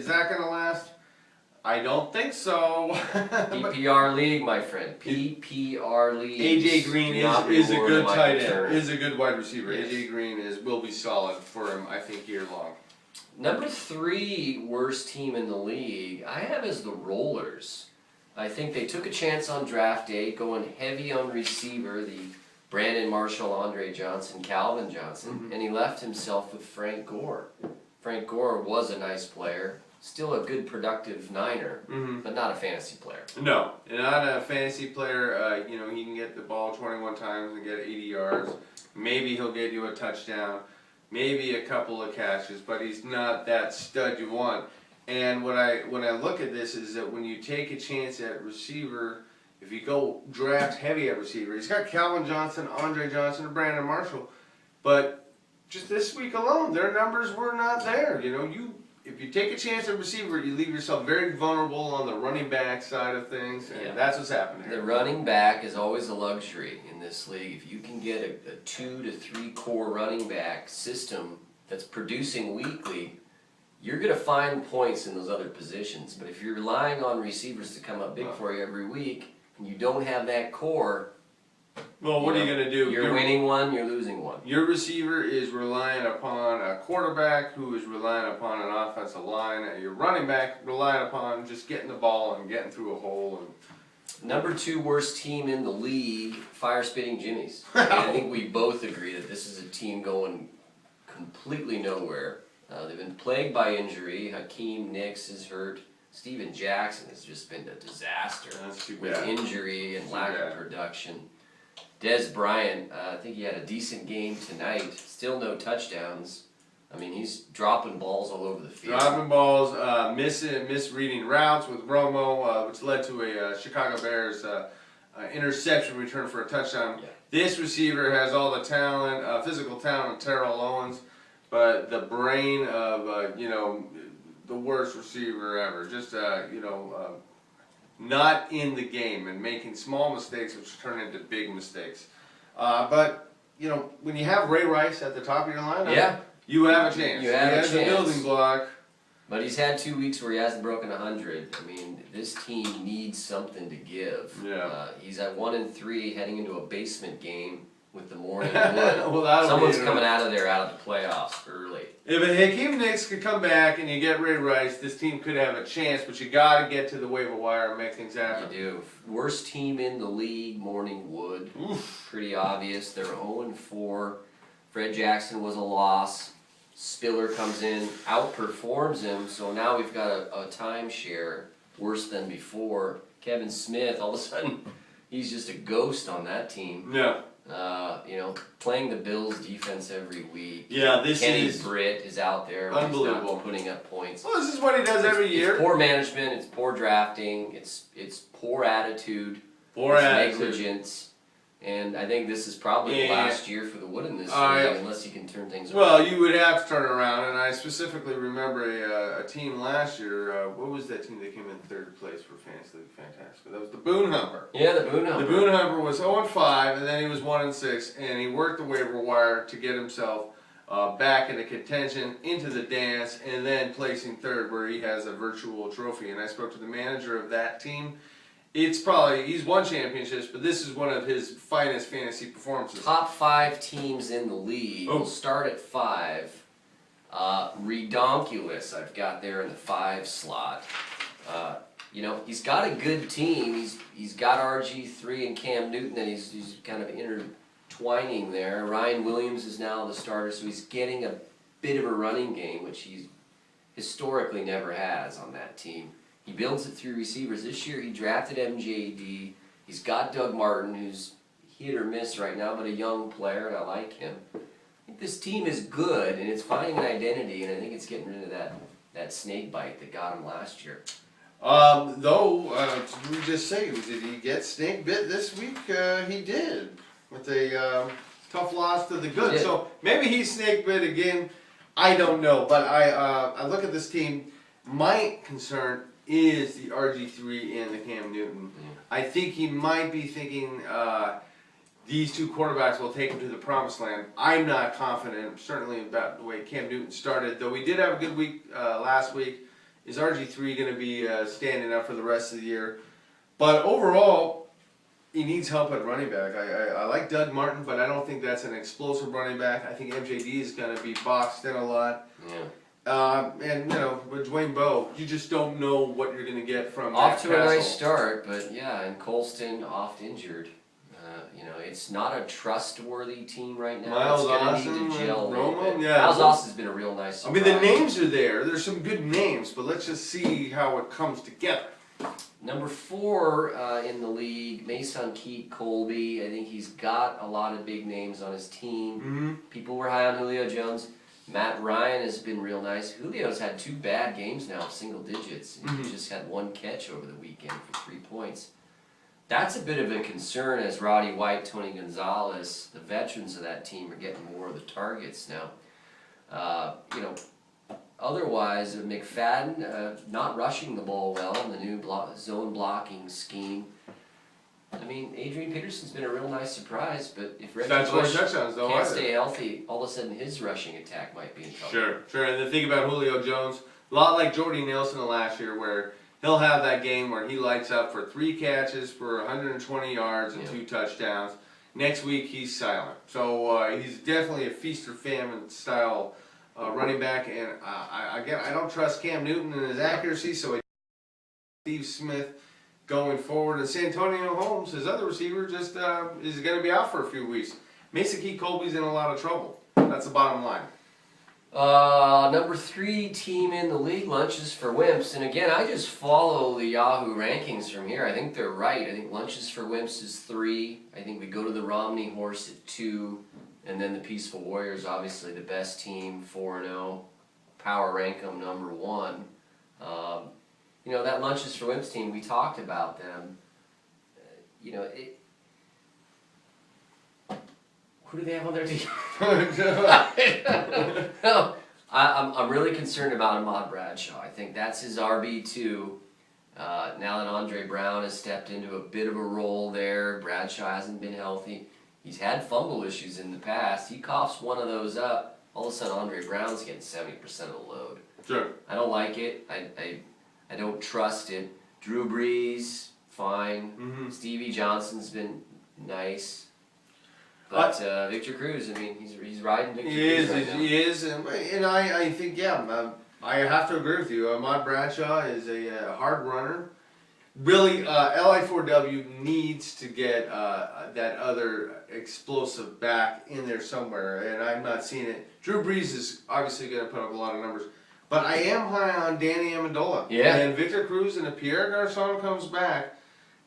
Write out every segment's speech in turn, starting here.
Is that going to last? I don't think so. PPR league, my friend. PPR league. AJ Green is a good tight end. Is a good wide receiver. Yes. AJ Green will be solid for him, I think, year long. Number 3 worst team in the league, I have as the Rollers. I think they took a chance on draft day, going heavy on receiver, the Brandon Marshall, Andre Johnson, Calvin Johnson, and he left himself with Frank Gore. Frank Gore was a nice player, still a good productive Niner, but not a fantasy player. No, not a fantasy player. You know, he can get the ball 21 times and get 80 yards. Maybe he'll get you a touchdown, maybe a couple of catches, but he's not that stud you want. And when I look at this is that when you take a chance at receiver, if you go draft heavy at receiver, he's got Calvin Johnson, Andre Johnson, and Brandon Marshall, but just this week alone, their numbers were not there. You know, if you take a chance at receiver, you leave yourself very vulnerable on the running back side of things, and that's what's happening here. The running back is always a luxury in this league. If you can get a 2 to 3 core running back system that's producing weekly, you're going to find points in those other positions. But if you're relying on receivers to come up big for you every week, and you don't have that core, well, what are you going to do? You're winning one, you're losing one. Your receiver is relying upon a quarterback who is relying upon an offensive line, and your running back relying upon just getting the ball and getting through a hole. And Number 2 worst team in the league, Fire Spitting Jimmies. And I think we both agree that this is a team going completely nowhere. They've been plagued by injury. Hakeem Nicks is hurt. Steven Jackson has just been a disaster with injury and lack of production. Des Bryant, I think he had a decent game tonight. Still no touchdowns. I mean, he's dropping balls all over the field. Dropping balls, misreading routes with Romo, which led to a Chicago Bears interception return for a touchdown. Yeah. This receiver has all the talent, physical talent of Terrell Owens, but the brain of, you know, the worst receiver ever. Just, you know, not in the game and making small mistakes which turn into big mistakes. But, you know, when you have Ray Rice at the top of your lineup, you have a chance. You have a chance. He has a building block. But he's had 2 weeks where he hasn't broken 100. I mean, this team needs something to give. Yeah. He's at 1-3 heading into a basement game with the morning wood. Well, someone's coming out of the playoffs early. If Hakeem Nicks could come back and you get Ray Rice, this team could have a chance, but you got to get to the waiver wire and make things happen. You do. Worst team in the league, Morning Wood. Oof. Pretty obvious. They're 0-4. Fred Jackson was a loss. Spiller comes in, outperforms him, so now we've got a timeshare worse than before. Kevin Smith, all of a sudden, he's just a ghost on that team. Yeah. You know, playing the Bills defense every week. Yeah, Kenny Britt is out there. Unbelievable. He's not putting up points. Well, this is what he does every year. It's poor management. It's poor drafting. It's poor attitude. Poor attitude. Negligence. And I think this is probably the last year for the Wood in this league, unless he can turn things around. Well, you would have to turn around, and I specifically remember a team last year. What was that team that came in 3rd place for Fantastico? That was the Boone Humper. Yeah, the Boone Humper. The Boone Humper was 0-5, and then he was 1-6, and he worked the waiver wire to get himself back into contention, into the dance, and then placing 3rd, where he has a virtual trophy. And I spoke to the manager of that team. It's probably, he's won championships, but this is one of his finest fantasy performances. Top 5 teams in the league. We'll start at 5. Redonkulous, I've got there in the 5 slot. You know, he's got a good team. He's got RG3 and Cam Newton, and he's kind of intertwining there. Ryan Williams is now the starter, so he's getting a bit of a running game, which he historically never has on that team. He builds it through receivers. This year he drafted MJD. He's got Doug Martin, who's hit or miss right now, but a young player, and I like him. I think this team is good, and it's finding an identity, and I think it's getting rid of that snake bite that got him last year. Did we just say, did he get snake bit this week? He did, with a tough loss to the good. So maybe he's snake bit again. I don't know, but I look at this team. My concern is the RG3 and the Cam Newton. I think he might be thinking these 2 quarterbacks will take him to the promised land. I'm not confident, certainly about the way Cam Newton started, though we did have a good week last week, Is RG3 going to be standing up for the rest of the year? But overall, he needs help at running back. I like Doug Martin, but I don't think that's an explosive running back. I think MJD is going to be boxed in a lot. Yeah. And, you know, with Dwayne Bowe, you just don't know what you're going to get from Off that to a Castle. nice start, but yeah, and Colston oft injured. You know, it's not a trustworthy team right now. Miles it's gonna Austin, need to gel a little Romo, bit. yeah. Miles Austin's been a real nice surprise. I mean, the names are there. There's some good names, but let's just see how it comes together. Number 4 in the league, Mason Keat Colby. I think he's got a lot of big names on his team. Mm-hmm. People were high on Julio Jones. Matt Ryan has been real nice. Julio's had 2 bad games now, single digits. And he just had 1 catch over the weekend for 3 points. That's a bit of a concern as Roddy White, Tony Gonzalez, the veterans of that team, are getting more of the targets now. You know, otherwise, McFadden not rushing the ball well in the new zone blocking scheme. I mean, Adrian Peterson's been a real nice surprise, but if Reggie Bush can't stay healthy, all of a sudden his rushing attack might be in trouble. Sure. And the thing about Julio Jones, a lot like Jordy Nelson of last year, where he'll have that game where he lights up for 3 catches for 120 yards and 2 touchdowns. Next week, he's silent. So he's definitely a feast or famine style running back. And I don't trust Cam Newton and his accuracy, so Steve Smith going forward. And Santonio Holmes, his other receiver, just is going to be out for a few weeks. Mason Keat Colby's in a lot of trouble. That's the bottom line. Number 3 team in the league, Lunches for Wimps. And again, I just follow the Yahoo rankings from here. I think they're right. I think Lunches for Wimps is 3. I think we go to the Romney Horse at 2. And then the Peaceful Warriors, obviously the best team, 4-0. Power rank them number 1. You know, that Lunches for Wimps team, we talked about them. You know, who do they have on their team? No, I'm really concerned about Ahmad Bradshaw. I think that's his RB2. Now that Andre Brown has stepped into a bit of a role there, Bradshaw hasn't been healthy. He's had fumble issues in the past. He coughs one of those up, all of a sudden Andre Brown's getting 70% of the load. Sure. I don't like it. I don't trust it. Drew Brees, fine. Stevie Johnson's been nice. But Victor Cruz, I mean, he's riding Victor Cruz right now. He is, and I think, I have to agree with you. Ahmad Bradshaw is a hard runner. Really, LI4W needs to get that other explosive back in there somewhere, and I'm not seeing it. Drew Brees is obviously going to put up a lot of numbers, but I am high on Danny Amendola. Yeah. And Victor Cruz and if Pierre Garçon comes back,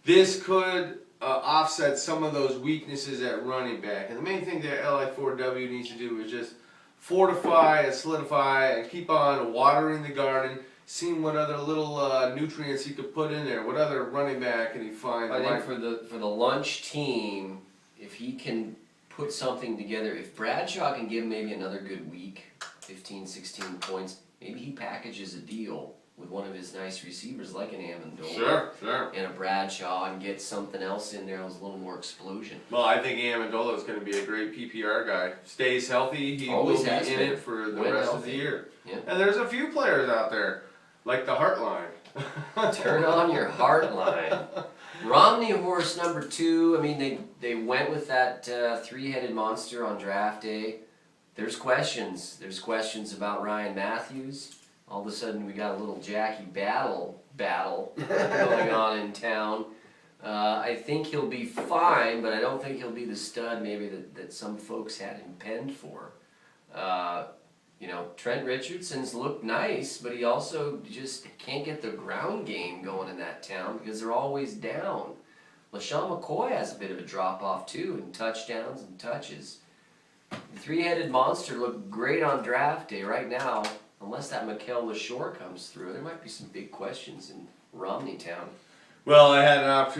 this could offset some of those weaknesses at running back. And the main thing that LI4W needs to do is just fortify and solidify and keep on watering the garden, seeing what other little nutrients he could put in there. What other running back can he find? I think for the lunch team, if he can put something together, if Bradshaw can give maybe another good week, 15, 16 points, maybe he packages a deal with one of his nice receivers like an Amendola and a Bradshaw and get something else in there that's a little more explosion. Well, I think Amendola is going to be a great PPR guy. Stays healthy, he will be in it for the rest of the year. Yeah. And there's a few players out there, like the Heartline. Turn on your Heartline. Romney Horse number 2, I mean, they went with that 3-headed monster on draft day. There's questions. There's questions about Ryan Matthews. All of a sudden, we got a little Jackie battle going on in town. I think he'll be fine, but I don't think he'll be the stud maybe that some folks had him penned for. You know, Trent Richardson's looked nice, but he also just can't get the ground game going in that town because they're always down. LaShawn McCoy has a bit of a drop-off too in touchdowns and touches. The 3-headed monster looked great on draft day. Right now, unless that Mikel LaShore comes through, there might be some big questions in Romney Town. Well, I had an opportunity